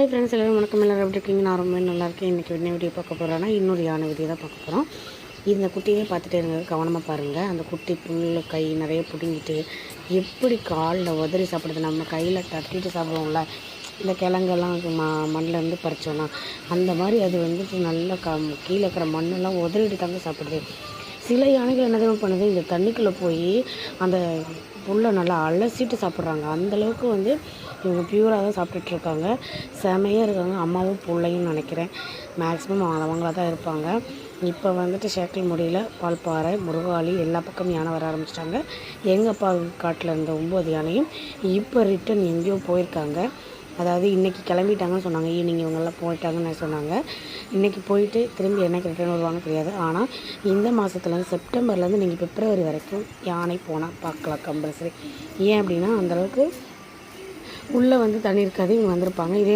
Hi friends, எல்லோரும் வணக்கம். எல்லோரும் எப்படி இருக்கீங்க? நான் ரொம்ப நல்லா இருக்கேன். இன்றைக்கி என்ன வீடியோ பார்க்க போகிறோன்னா இன்னொரு யானை வீடியோ தான் பார்க்க போகிறோம். இந்த குட்டியே பார்த்துட்டு இருங்க, கவனமாக பாருங்கள். அந்த குட்டி புல் கை நிறைய பிடுங்கிட்டு எப்படி காலில் உதறி சாப்பிடுது. நம்ம கையில் தட்டிட்டு சாப்பிடுவோம்ல, இந்த கிழங்கெல்லாம் மண்ணிலேருந்து பறிச்சோன்னா அந்த மாதிரி அது வந்துட்டு நல்லா கீழே இருக்கிற மண்ணெல்லாம் உதறிட்டு தாங்க சாப்பிடுது. சில யானைகள் என்ன தான் பண்ணுது, இந்த தண்ணிக்குள்ளே போய் அந்த புல்லை நல்லா அலசிட்டு சாப்பிட்றாங்க. அந்தளவுக்கு இவங்க பியூராக தான் சாப்பிட்டுட்ருக்காங்க. செமையாக இருக்காங்க. அம்மாவும் பிள்ளையும் நினைக்கிறேன். மேக்ஸிமம் அவங்களா தான் இருப்பாங்க. இப்போ சேக்கல் முடியல, பால்பாறை, முருகாளி எல்லா பக்கமும் யானை வர ஆரம்பிச்சிட்டாங்க. எங்கள் அப்பா காட்டில் இருந்த 9 யானையும் இப்போ ரிட்டன் எங்கேயோ போயிருக்காங்க. அதாவது இன்றைக்கி கிளம்பிட்டாங்கன்னு சொன்னாங்க. ஈவினிங் இவங்கெல்லாம் போயிட்டாங்கன்னு சொன்னாங்க. இன்றைக்கி போயிட்டு திரும்பி என்னைக்கு ரிட்டர்ன் வருவாங்க தெரியாது. ஆனால் இந்த மாதத்துலேருந்து செப்டம்பர்லேருந்து நீங்கள் பிப்ரவரி வரைக்கும் யானை போனால் பார்க்கலாம் கம்பல்சரி. ஏன் அப்படின்னா அந்தளவுக்கு உள்ளே தண்ணி இருக்காது. இவங்க வந்திருப்பாங்க. இதே